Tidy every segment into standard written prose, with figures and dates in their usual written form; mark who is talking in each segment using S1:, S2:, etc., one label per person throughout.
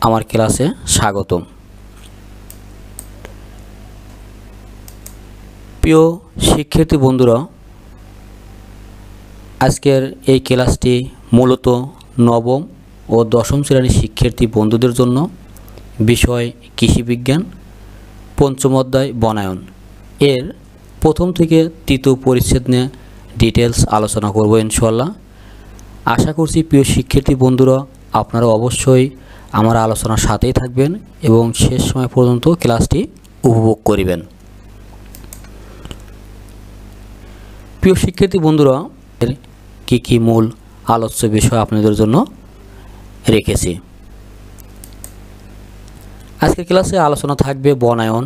S1: আমার ক্লাসে স্বাগতম। প্রিয় শিক্ষার্থী বন্ধুরা, আজকের এই ক্লাসটি মূলত নবম ও দশম শ্রেণীর শিক্ষার্থী বন্ধুদের জন্য। বিষয় কৃষিবিজ্ঞান, পঞ্চম অধ্যায় বনায়ন। এর প্রথম থেকে তৃতীয় পরিচ্ছেদ নিয়ে ডিটেলস আলোচনা করব ইনশাআল্লাহ। আশা করছি প্রিয় শিক্ষার্থী বন্ধুরা আপনারা অবশ্যই আমার আলোচনার সাথেই থাকবেন এবং শেষ সময় পর্যন্ত ক্লাসটি উপভোগ করিবেন। প্রিয় শিক্ষার্থী বন্ধুরা, কি কি মূল আলোচ্য বিষয় আপনাদের জন্য রেখেছি। আজকের ক্লাসে আলোচনা থাকবে বনায়ন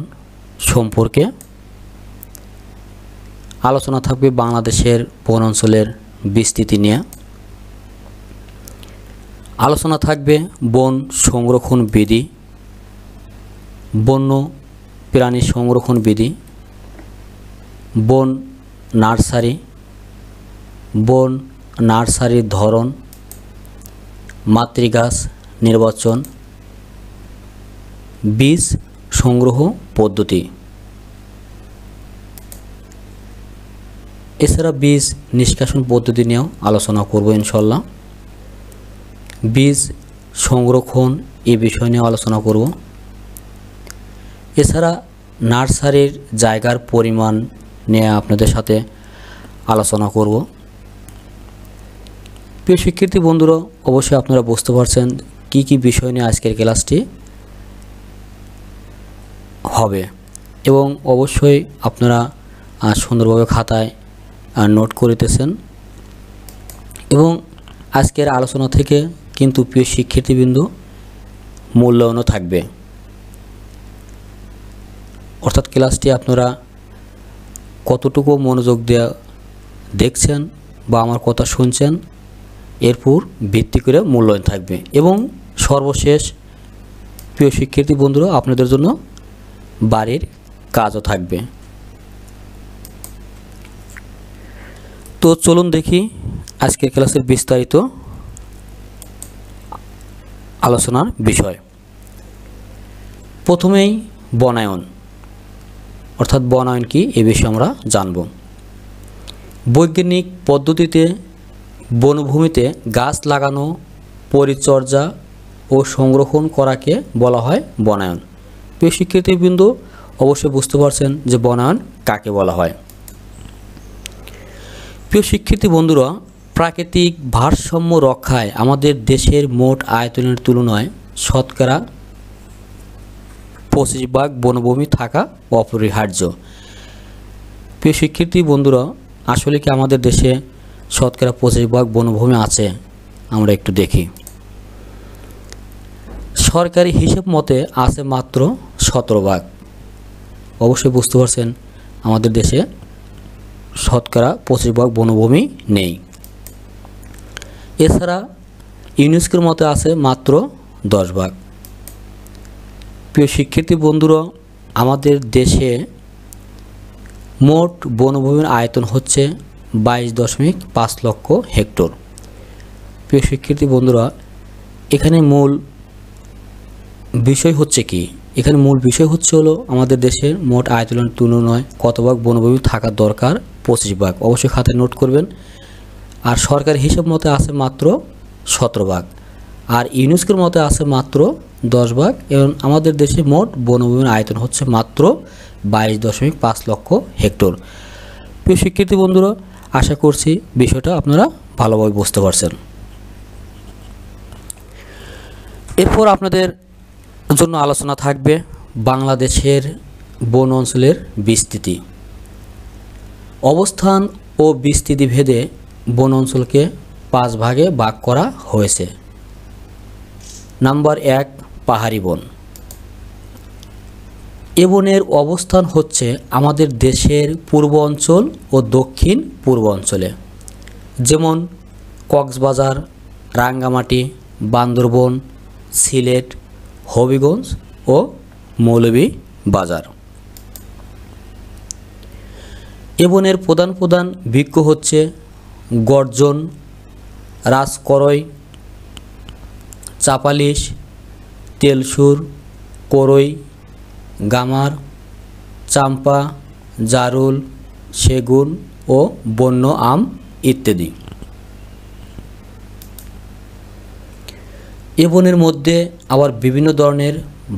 S1: সম্পর্কে, আলোচনা থাকবে বাংলাদেশের বন অঞ্চলের বিস্তৃতি নিয়ে, আলোচনা থাকবে বন সংরক্ষণ বিধি, বন্য প্রাণী সংরক্ষণ বিধি, বন নার্সারির ধরন, মাতৃগাছ নির্বাচন, বীজ সংগ্রহ পদ্ধতি। এছাড়া বীজ নিষ্কাশন পদ্ধতি নিয়েও আলোচনা করব ইনশাআল্লাহ। বীজ সংরক্ষণ এই বিষয় নিয়ে আলোচনা করব। এছাড়া নার্সারির জায়গার পরিমাণ নিয়ে আপনাদের সাথে আলোচনা করব। প্রিয় শিক্ষার্থী বন্ধুরা, অবশ্যই আপনারা বুঝতে পারছেন কি কি বিষয় নিয়ে আজকের ক্লাসটি হবে এবং অবশ্যই আপনারা সুন্দরভাবে খাতায় নোট করিতেছেন এবং আজকের আলোচনা থেকে কিন্তু প্রিয় শিক্ষার্থীবৃন্দ মূল্যায়নও থাকবে। অর্থাৎ ক্লাসটি আপনারা কতটুকু মনোযোগ দিয়ে দেখছেন বা আমার কথা শুনছেন এরপর ভিত্তি করে মূল্যায়ন থাকবে এবং সর্বশেষ প্রিয় শিক্ষার্থী বন্ধুরা আপনাদের জন্য বাড়ির কাজও থাকবে। তো চলুন দেখি আজকের ক্লাসের বিস্তারিত আলোচনার বিষয়। প্রথমেই বনায়ন, অর্থাৎ বনায়ন কি এ বিষয়ে আমরা জানব। বৈজ্ঞানিক পদ্ধতিতে বনভূমিতে গাছ লাগানো, পরিচর্যা ও সংরক্ষণ করাকে বলা হয় বনায়ন। প্রিয় শিক্ষার্থীবৃন্দ অবশ্যই বুঝতে পারছেন যে বনায়ন কাকে বলা হয়। প্রিয় শিক্ষার্থী বন্ধুরা, প্রাকৃতিক ভারসাম্য রক্ষায় আমাদের দেশের মোট আয়তনের তুলনায় শতকরা 25% বনভূমি থাকা অপরিহার্য। প্রিয় শিক্ষার্থী বন্ধুরা, আসলে কি আমাদের দেশে শতকরা 25% বনভূমি আছে? আমরা একটু দেখি। সরকারি হিসেব মতে আছে মাত্র 17%। অবশ্যই বুঝতে পারছেন আমাদের দেশে শতকরা 25% বনভূমি নেই। এছাড়া ইউনেস্কোর মতে আছে মাত্র 10%। প্রিয় শিক্ষার্থী বন্ধুরা, আমাদের দেশে মোট বনভূমির আয়তন হচ্ছে 22.5 লক্ষ হেক্টর। প্রিয় শিক্ষার্থী বন্ধুরা, এখানে মূল বিষয় হচ্ছে কি? এখানে মূল বিষয় হলো আমাদের দেশের মোট আয়তনের তুলনায় কত ভাগ বনভূমি থাকা দরকার? 25%। অবশ্যই খাতায় নোট করবেন। আর সরকারি হিসাব মতে আছে মাত্র 17%, আর ইউনেস্কোর মতে আছে মাত্র 10% এবং আমাদের দেশে মোট বনভূমির আয়তন হচ্ছে মাত্র 22.5 লক্ষ হেক্টর। প্রিয় শিক্ষার্থী বন্ধুরা, আশা করছি বিষয়টা আপনারা ভালোভাবে বুঝতে পারছেন। এরপর আপনাদের জন্য আলোচনা থাকবে বাংলাদেশের বন অঞ্চলের বিস্তৃতি। অবস্থান ও বিস্তৃতি ভেদে বন অঞ্চলকে 5 ভাগে ভাগ করা হয়েছে। নাম্বার 1, পাহাড়ি বন। এ বনের অবস্থান হচ্ছে আমাদের দেশের পূর্ব অঞ্চল ও দক্ষিণ পূর্ব অঞ্চলে, যেমন কক্সবাজার, রাঙ্গামাটি, বান্দরবন, সিলেট, হবিগঞ্জ ও মৌলভীবাজার। এ বনের প্রধান প্রধান বৃক্ষ হচ্ছে গর্জন, রাজকরই, চাপালিশ, তেলসুর, করই, গামার, চাম্পা, জারুল, সেগুন ও বন্য আম ইত্যাদি। এ বনের মধ্যে আবার বিভিন্ন ধরনের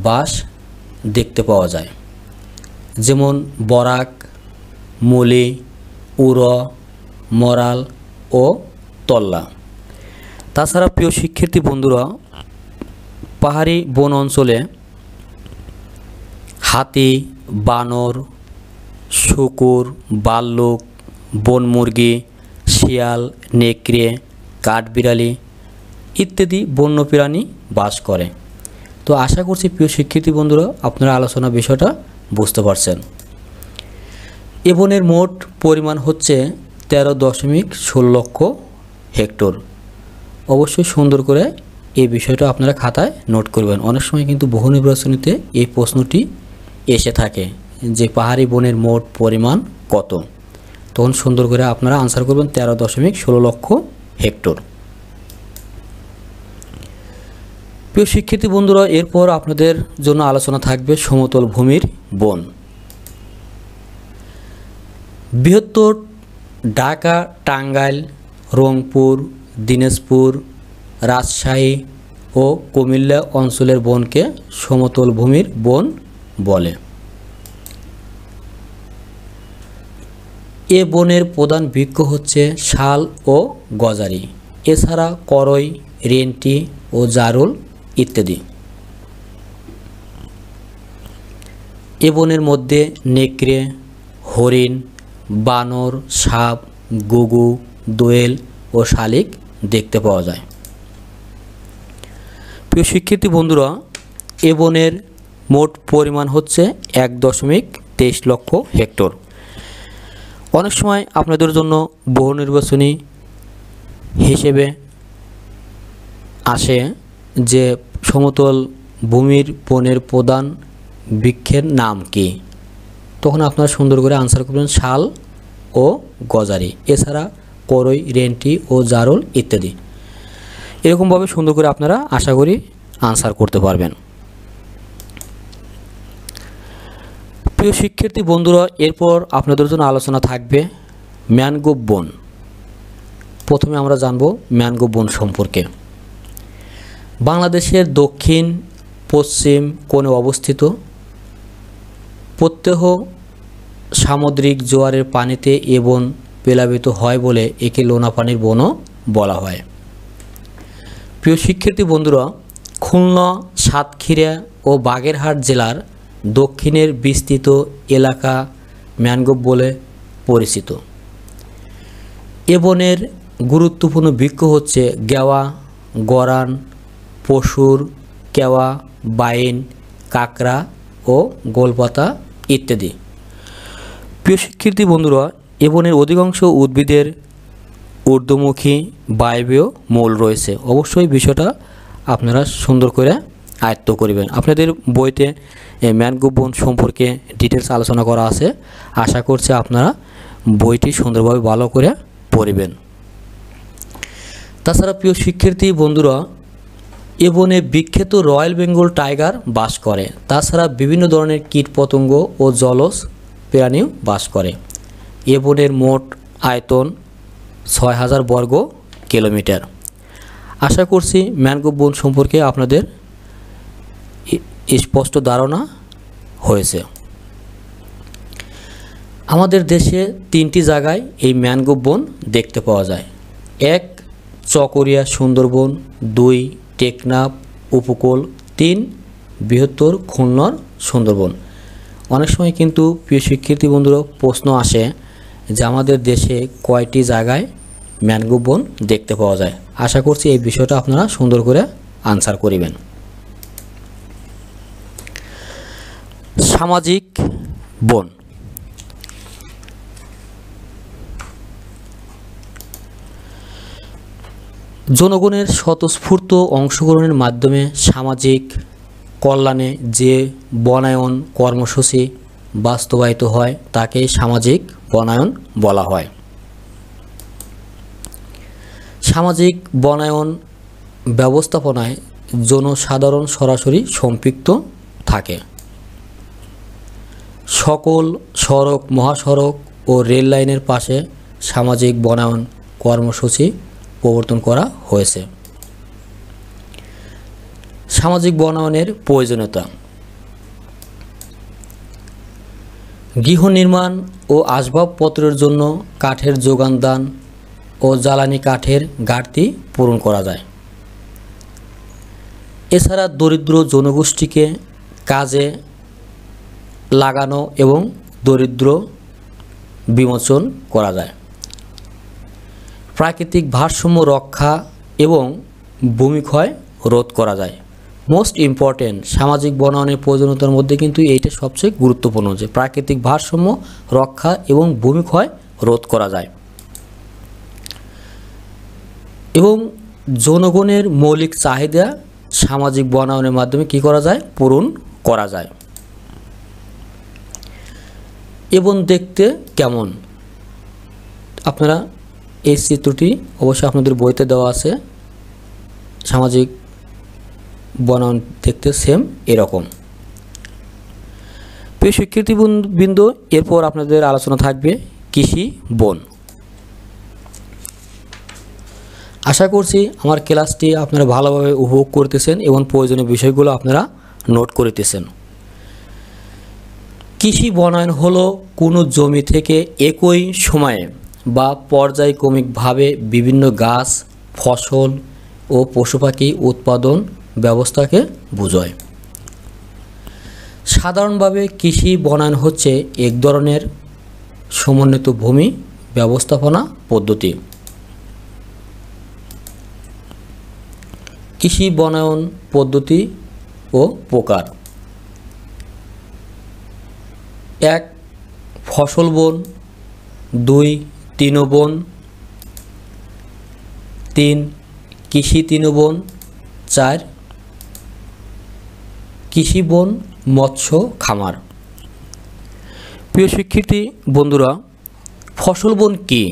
S1: বাঁশ দেখতে পাওয়া যায়, যেমন বরাক, মলি, উড়, মরাল ও তল্লা। তাছাড়া প্রিয় শিক্ষার্থী বন্ধুরা, পাহাড়ি বন অঞ্চলে হাতি, বানর, শূকর, ভাল্লুক, বনমুরগি, শিয়াল, নেকড়ে, কাঠবিড়ালি ইত্যাদি বন্য প্রাণী বাস করে। তো আশা করছি প্রিয় শিক্ষার্থী বন্ধুরা আপনারা আলোচনা বিষয়টা বুঝতে পারছেন। এ বনের মোট পরিমাণ হচ্ছে 13.16 লক্ষ হেক্টর। অবশ্যই সুন্দর করে এই বিষয়টা আপনারা খাতায় নোট করবেন। অনেক সময় কিন্তু বহু নির্বাচনীতে এই প্রশ্নটি এসে থাকে যে পাহাড়ি বনের মোট পরিমাণ কত, তখন সুন্দর করে আপনারা আনসার করবেন 13.16 লক্ষ হেক্টর। প্রিয় শিক্ষার্থী বন্ধুরা, এরপর আপনাদের জন্য আলোচনা থাকবে সমতল ভূমির বন। বৃহত্তর ঢাকা, টাঙ্গাইল, রংপুর, দিনাজপুর, রাজশাহী ও কুমিল্লা অঞ্চলের বনকে সমতল ভূমির বন বলে। এ বনের প্রধান বৃক্ষ হচ্ছে শাল ও গজারি, এছাড়া করই, রেন্টি ও জারুল ইত্যাদি। এ বনের মধ্যে নেকড়ে, হরিণ, বানর, সাপ, গুগু, দোয়েল ও শালিক দেখতে পাওয়া যায়। প্রিয় শিক্ষার্থী বন্ধুরা, এ বনের মোট পরিমাণ হচ্ছে 1.23 লক্ষ হেক্টর। অনেক সময় আপনাদের জন্য বহু নির্বাচনী হিসেবে আসে যে সমতল ভূমির বনের প্রধান বৃক্ষের নাম কি, তখন আপনারা সুন্দর করে আনসার করবেন শাল ও গজারি, এছাড়া করই, রেন্টি ও জারুল ইত্যাদি। এরকমভাবে সুন্দর করে আপনারা আশা করি আনসার করতে পারবেন। প্রিয় শিক্ষার্থী বন্ধুরা, এরপর আপনাদের জন্য আলোচনা থাকবে ম্যানগ্রোভ বন। প্রথমে আমরা জানব ম্যানগ্রোভ বন সম্পর্কে। বাংলাদেশের দক্ষিণ পশ্চিম কোণে অবস্থিত। প্রত্যহ সামুদ্রিক জোয়ারের পানিতে এ বন প্লাবিত হয় বলে একে লোনাপানির বনও বলা হয়। প্রিয় শিক্ষার্থী বন্ধুরা, খুলনা, সাতক্ষীরা ও বাগেরহাট জেলার দক্ষিণের বিস্তৃত এলাকা ম্যানগ্রোভ বলে পরিচিত। এ বনের গুরুত্বপূর্ণ বৃক্ষ হচ্ছে গেওয়া, গরান, পশুর, কেওয়া, বাইন, কাঁকড়া ও গোলপাতা ইত্যাদি। প্রিয় শিক্ষার্থী বন্ধুরা, এ বনের অধিকাংশ উদ্ভিদের ঊর্ধ্বমুখী বায়বীয় মূল রয়েছে। অবশ্যই বিষয়টা আপনারা সুন্দর করে আয়ত্ত করবেন। আপনাদের বইতে ম্যানগ্রোভ বন সম্পর্কে ডিটেলস আলোচনা করা আছে। আশা করছি আপনারা বইটি সুন্দরভাবে ভালো করে পড়বেন। তাছাড়া প্রিয় শিক্ষার্থী বন্ধুরা, এ বনে বিখ্যাত রয়্যাল বেঙ্গল টাইগার বাস করে। তাছাড়া বিভিন্ন ধরনের কীটপতঙ্গ ও জলজ প্রাণীও বাস করে। এ বনের মোট আয়তন 6000 বর্গ কিলোমিটার। আশা করছি ম্যানগ্রোভ বন সম্পর্কে আপনাদের স্পষ্ট ধারণা হয়েছে। আমাদের দেশে 3টি জায়গায় এই ম্যানগ্রোভ বন দেখতে পাওয়া যায়। 1 চকরিয়া সুন্দরবন, 2 টেকনাফ উপকূল, 3 বৃহত্তর খুলনার সুন্দরবন। অনেক সময় কিন্তু প্রিয় শিক্ষার্থী বন্ধুরা প্রশ্ন আসে যে আমাদের দেশে কয়টি জায়গায় ম্যানগ্রোভ বন দেখতে পাওয়া যায়। আশা করছি এই বিষয়টা আপনারা সুন্দর করে আনসার করিবেন। সামাজিক বন। জনগণের স্বতঃস্ফূর্ত অংশগ্রহণের মাধ্যমে সামাজিক কল্যাণে যে বনায়ন কর্মসূচি বাস্তবায়িত হয় তাকে সামাজিক বনায়ন বলা হয়। সামাজিক বনায়ন ব্যবস্থাপনায় জনসাধারণ সরাসরি সম্পৃক্ত থাকে। সকল সড়ক, মহাসড়ক ও রেল লাইনের পাশে সামাজিক বনায়ন কর্মসূচি প্রবর্তন করা হয়েছে। সামাজিক বনায়নের প্রয়োজনীয়তা। গৃহ নির্মাণ ও আসবাবপত্রের জন্য কাঠের যোগান দান ও জ্বালানি কাঠের ঘাটতি পূরণ করা যায়। এছাড়া দরিদ্র জনগোষ্ঠীকে কাজে লাগানো এবং দরিদ্র বিমোচন করা যায়। প্রাকৃতিক ভারসাম্য রক্ষা এবং ভূমিক্ষয় রোধ করা যায়। মোস্ট ইম্পর্টেন্ট, সামাজিক বনায়নের প্রয়োজনীয়তার মধ্যে কিন্তু এইটা সবচেয়ে গুরুত্বপূর্ণ, যে প্রাকৃতিক ভারসাম্য রক্ষা এবং ভূমিক্ষয় রোধ করা যায় এবং জনগণের মৌলিক চাহিদা সামাজিক বনায়নের মাধ্যমে কি করা যায়? পূরণ করা যায়। এবং দেখতে কেমন? আপনারা এই চিত্রটি অবশ্যই আপনাদের বইতে দেওয়া আছে। সামাজিক বনায়ন দেখতে সেম এরকম। প্রিয় শিক্ষার্থীবৃন্দ, এরপর আপনাদের আলোচনা থাকবে কৃষি বন। আশা করছি আমার ক্লাসটি আপনারা ভালোভাবে উপভোগ করতেছেন এবং প্রয়োজনীয় বিষয়গুলো আপনারা নোট করতেছেন। কৃষি বনায়ন হলো কোনো জমি থেকে একই সময়ে বা পর্যায়ক্রমিকভাবে বিভিন্ন গাছ, ফসল ও পশুপাখি উৎপাদন ব্যবস্থাকে বোঝায়। সাধারণভাবে কৃষি বনায়ন হচ্ছে এক ধরনের সমন্বিত ভূমি ব্যবস্থাপনা পদ্ধতি। কৃষি বনায়ন পদ্ধতি ও প্রকার: 1. ফসল বন, 2. তৃণবন, 3. কৃষি তৃণবন, 4. কৃষি বন মৎস্য খামার। প্রিয় শিক্ষার্থী বন্ধুরা, ফসল বন কি?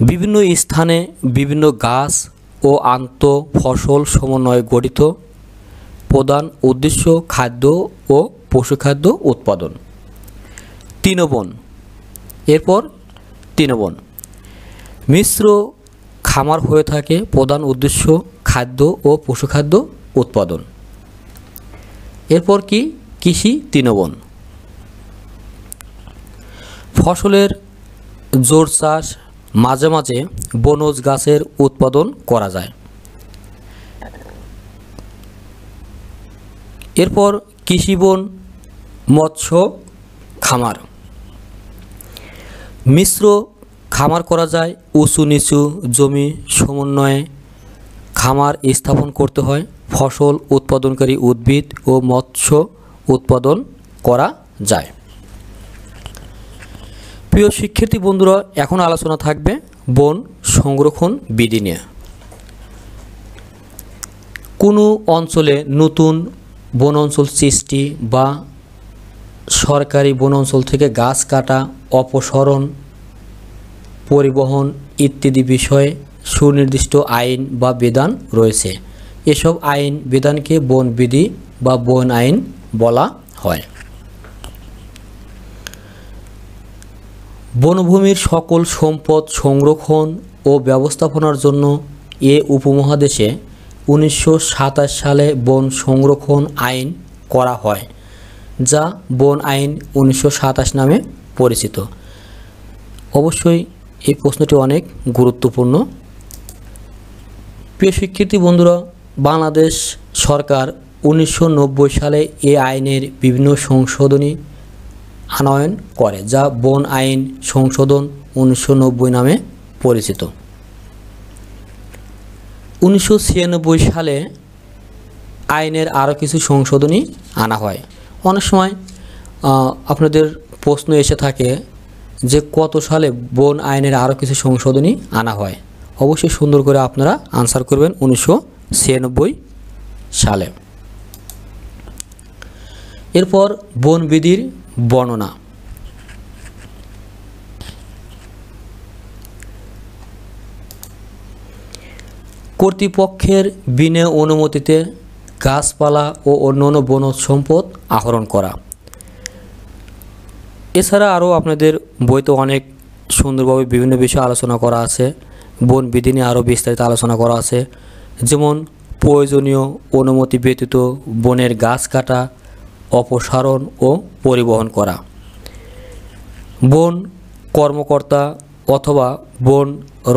S1: বিভিন্ন স্থানে বিভিন্ন গাছ ও আন্ত ফসল সমন্বয়ে গঠিত, প্রধান উদ্দেশ্য খাদ্য ও পশুখাদ্য উৎপাদন। তৃণবন, এরপর তৃণবন মিশ্র খামার হয়ে থাকে, প্রধান উদ্দেশ্য খাদ্য ও পশুখাদ্য উৎপাদন। এরপর কি? কৃষি তৃণবন ফসলের জোর চাষ, মাঝে মাঝে বনজ গাছের উৎপাদন করা যায়। এরপর কৃষি বন মৎস্য খামার মিশ্র খামার করা যায়, উঁচু নিচু জমি সমন্বয়ে খামার স্থাপন করতে হয়, ফসল উৎপাদনকারী উদ্ভিদ ও মৎস্য উৎপাদন করা যায়। প্রিয় শিক্ষার্থী বন্ধুরা, এখন আলোচনা থাকবে বন সংরক্ষণ বিধি নিয়ে। কোনো অঞ্চলে নতুন বন অঞ্চল সৃষ্টি বা সরকারি বন অঞ্চল থেকে গাছ কাটা, অপসারণ, পরিবহন ইত্যাদি বিষয়ে সুনির্দিষ্ট আইন বা বিধান রয়েছে। এসব আইন বিধানকে বন বিধি বা বন আইন বলা হয়। বনভূমির সকল সম্পদ সংরক্ষণ ও ব্যবস্থাপনার জন্য এ উপমহাদেশে 1927 সালে বন সংরক্ষণ আইন করা হয়, যা বন আইন 1927 নামে পরিচিত। অবশ্যই এই প্রশ্নটি অনেক গুরুত্বপূর্ণ। প্রিয় শিক্ষার্থী বন্ধুরা, বাংলাদেশ সরকার 1990 সালে এই আইনের বিভিন্ন সংশোধনী আনয়ন করে, যা বন আইন সংশোধন 1990 নামে পরিচিত। 1996 সালে আইনের আরও কিছু সংশোধনী আনা হয়। অনেক সময় আপনাদের প্রশ্ন এসে থাকে যে কত সালে বন আইনের আরও কিছু সংশোধনী আনা হয়। অবশ্যই সুন্দর করে আপনারা আনসার করবেন 1996 সালে। এরপর বন বিধির বর্ণনা। কর্তৃপক্ষের বিনা অনুমতিতে গাছপালা ও অন্যান্য বনজ সম্পদ আহরণ করা। এছাড়া আরও আপনাদের বইতে অনেক সুন্দরভাবে বিভিন্ন বিষয়ে আলোচনা করা আছে। বন বিধি নিয়ে আরও বিস্তারিত আলোচনা করা আছে, যেমন প্রয়োজনীয় অনুমতি ব্যতীত বনের গাছ কাটা, অপসারণ ও পরিবহন করা, বন কর্মকর্তা অথবা বন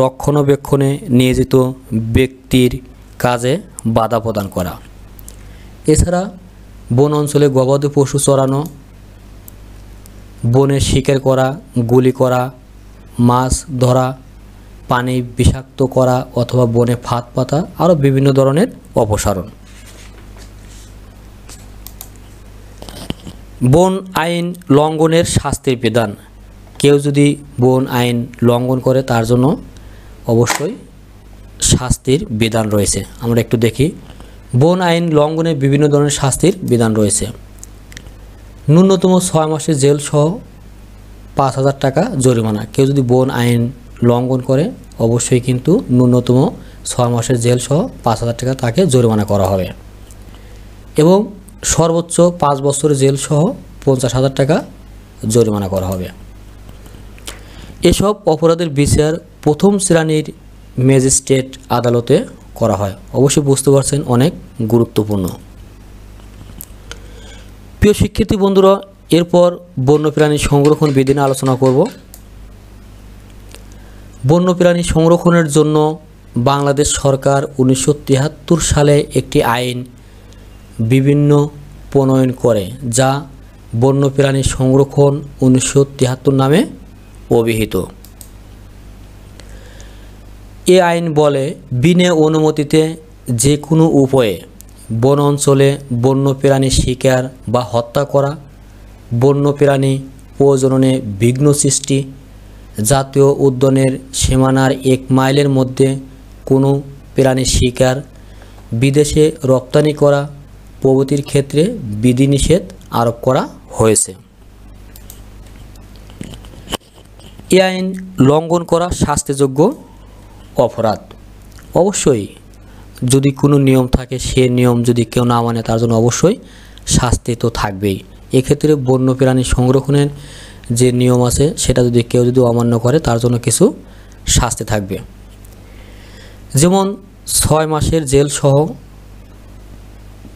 S1: রক্ষণাবেক্ষণে নিয়োজিত ব্যক্তির কাজে বাধা প্রদান করা। এছাড়া বন অঞ্চলে গবাদি পশু চরানো, বনে শিকার করা, গুলি করা, মাছ ধরা, পানি বিষাক্ত করা অথবা বনে ফাঁদ পাতা, আরও বিভিন্ন ধরনের অপসারণ। বন আইন লঙ্ঘনের শাস্তির বিধান। কেউ যদি বন আইন লঙ্ঘন করে তার জন্য অবশ্যই শাস্তির বিধান রয়েছে। আমরা একটু দেখি, বন আইন লঙ্ঘনের বিভিন্ন ধরনের শাস্তির বিধান রয়েছে। ন্যূনতম 6 মাসের জেল সহ 5,000 টাকা জরিমানা। কেউ যদি বন আইন লঙ্ঘন করে অবশ্যই কিন্তু ন্যূনতম 6 মাসের জেল সহ 5,000 টাকা তাকে জরিমানা করা হবে এবং সর্বোচ্চ 5 বছরের জেল সহ 50,000 টাকা জরিমানা করা হবে। এসব অপরাধের বিচার প্রথম শ্রেণীর ম্যাজিস্ট্রেট আদালতে করা হয়। অবশ্যই বুঝতে পারছেন, অনেক গুরুত্বপূর্ণ। প্রিয় শিক্ষার্থী বন্ধুরা, এরপর বন্যপ্রাণী সংরক্ষণ বিধি নিয়ে আলোচনা করব। বন্যপ্রাণী সংরক্ষণের জন্য বাংলাদেশ সরকার 1973 সালে একটি আইন বিভিন্ন প্রণয়ন করে, যা বন্যপ্রাণী সংরক্ষণ 1973 নামে অভিহিত। এ আইন বলে, বিনা অনুমতিতে যে কোনো উপায়ে বন অঞ্চলে বন্যপ্রাণী শিকার বা হত্যা করা, বন্যপ্রাণী প্রজননে বিঘ্ন সৃষ্টি, জাতীয় উদ্যানের সীমানার 1 মাইলের মধ্যে কোনো প্রাণী শিকার, বিদেশে রপ্তানি করা প্রভৃতির ক্ষেত্রে বিধিনিষেধ আরোপ করা হয়েছে। এই আইন লঙ্ঘন করা শাস্তিযোগ্য অপরাধ। অবশ্যই যদি কোনো নিয়ম থাকে, সে নিয়ম যদি কেউ না মানে তার জন্য অবশ্যই শাস্তি তো থাকবেই। এক্ষেত্রে বন্যপ্রাণী সংরক্ষণের যে নিয়ম আছে সেটা যদি কেউ অমান্য করে তার জন্য কিছু শাস্তি থাকবে, যেমন 6 মাসের জেল সহ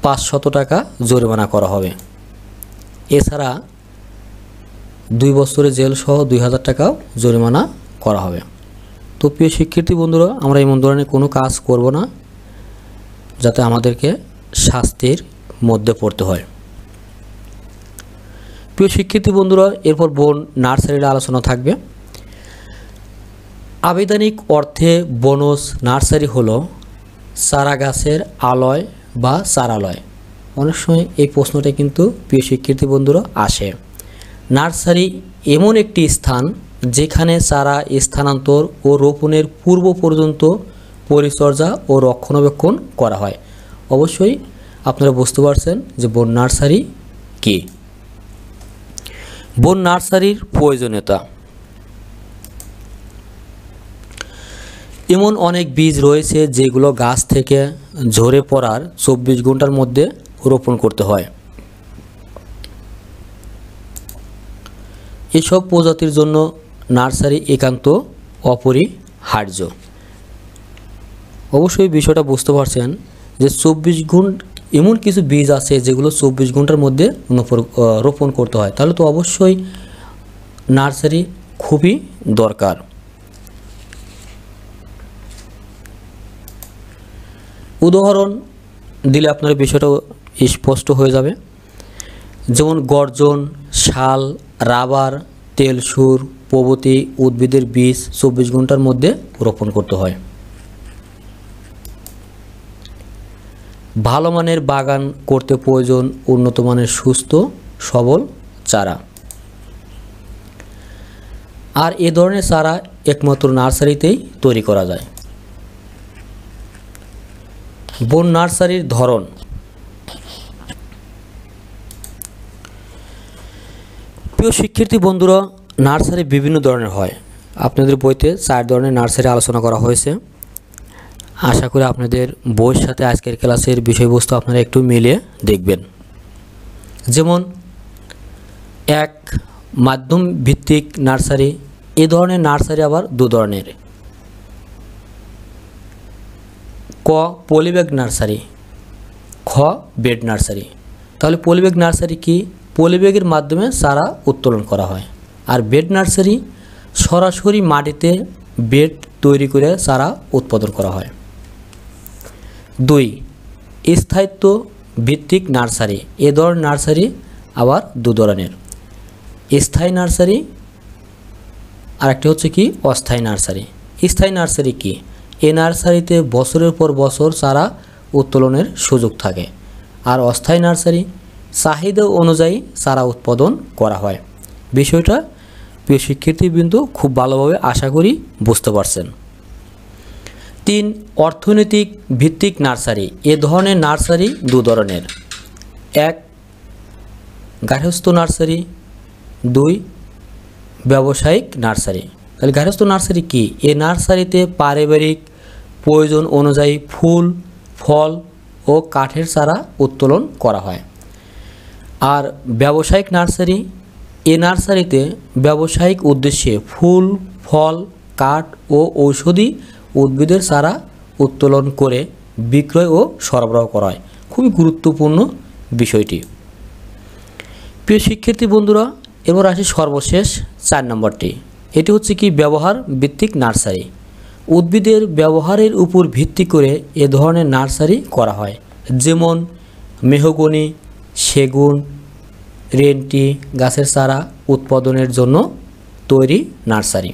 S1: 500 টাকা জরিমানা করা হবে। এছাড়া 2 বছরের জেল সহ 2,000 টাকাও জরিমানা করা হবে। তো প্রিয় শিক্ষার্থী বন্ধুরা, আমরা এমন ধরনের কোনো কাজ করব না যাতে আমাদেরকে শাস্তির মধ্যে পড়তে হয়। প্রিয় শিক্ষার্থী বন্ধুরা, এরপর বন নার্সারির আলোচনা থাকবে। আবিধানিক অর্থে বনজ নার্সারি হলো চারা গাছের আলয় বা চারালয়। অনেক সময় এই প্রশ্নটা কিন্তু প্রিয় শিক্ষার্থী বন্ধুরা আসে। নার্সারি এমন একটি স্থান যেখানে চারা স্থানান্তর ও রোপণের পূর্ব পর্যন্ত পরিচর্যা ও রক্ষণাবেক্ষণ করা হয়। অবশ্যই আপনারা বুঝতে পারছেন যে বন নার্সারি কী। বন নার্সারির প্রয়োজনীয়তা। এমন অনেক বীজ রয়েছে যেগুলো গাছ থেকে ঝরে পড়ার 24 ঘন্টার মধ্যে রোপণ করতে হয়। এসব প্রজাতির জন্য নার্সারি একান্ত অপরিহার্য। অবশ্যই বিষয়টা বুঝতে পারছেন যে 24 ঘন্টা এমন কিছু বীজ আছে যেগুলো 24 ঘন্টার মধ্যে রোপণ করতে হয়, তাহলে তো অবশ্যই নার্সারি খুবই দরকার। উদাহরণ দিলে আপনার বিষয়টা স্পষ্ট হয়ে যাবে, যেমন গর্জন, শাল, রাবার, তেলসুর প্রভৃতি উদ্ভিদের বীজ 24 ঘন্টার মধ্যে রোপণ করতে হয়। ভালো মানের বাগান করতে প্রয়োজন উন্নত মানের সুস্থ সবল চারা। আর এ ধরনের চারা একমাত্র নার্সারিতেই তৈরি করা যায়। বন নার্সারির ধরন। প্রিয় শিক্ষার্থী বন্ধুরা, নার্সারি বিভিন্ন ধরনের হয়। আপনাদের বইতে 4 ধরনের নার্সারি আলোচনা করা হয়েছে। আশা করি আপনাদের বইয়ের সাথে আজকের ক্লাসের বিষয়বস্তু আপনারা একটু মিলিয়ে দেখবেন। যেমন এক, মাধ্যম ভিত্তিক নার্সারি। এ ধরনের নার্সারি আবার দু ধরনের। ক, পলিব্যাগ নার্সারি। খ, বেড নার্সারি। তাহলে পলিব্যাগ নার্সারি কি? পলিব্যাগের মাধ্যমে চারা উত্তোলন করা হয়। আর বেড নার্সারি সরাসরি মাটিতে বেড তৈরি করে চারা উৎপাদন করা হয়। 2, স্থায়িত্ব ভিত্তিক নার্সারি। এ ধরনের নার্সারি আবার দু ধরনের। স্থায়ী নার্সারি আর একটি হচ্ছে কি অস্থায়ী নার্সারি। স্থায়ী নার্সারি কি? এই নার্সারিতে বছরের পর বছর চারা উত্তোলনের সুযোগ থাকে। আর অস্থায়ী নার্সারি চাহিদা অনুযায়ী চারা উৎপাদন করা হয়। বিষয়টা প্রিয় শিক্ষার্থীবৃন্দ খুব ভালোভাবে আশা করি বুঝতে পারছেন। 3, অর্থনৈতিক ভিত্তিক নার্সারি। এ ধরনের নার্সারি দু ধরনের। 1, গার্হস্থ্য নার্সারি। 2, ব্যবসায়িক নার্সারি। তাহলে গার্হস্থ্য নার্সারি কি? এই নার্সারিতে পারিবারিক প্রয়োজন অনুযায়ী ফুল, ফল ও কাঠের চারা উত্তোলন করা হয়। আর ব্যবসায়িক নার্সারি, এ নার্সারিতে ব্যবসায়িক উদ্দেশ্যে ফুল, ফল, কাঠ ও ঔষধি উদ্ভিদের চারা উত্তোলন করে বিক্রয় ও সরবরাহ করা হয়। খুবই গুরুত্বপূর্ণ বিষয়টি। প্রিয় শিক্ষার্থী বন্ধুরা, এবার আসি সর্বশেষ 4 নম্বরটি। এটি হচ্ছে কি ব্যবহার ভিত্তিক নার্সারি। উদ্ভিদের ব্যবহারের উপর ভিত্তি করে এ ধরনের নার্সারি করা হয়। যেমন মেহগনি, সেগুন, রেন্টি গাছের চারা উৎপাদনের জন্য তৈরি নার্সারি।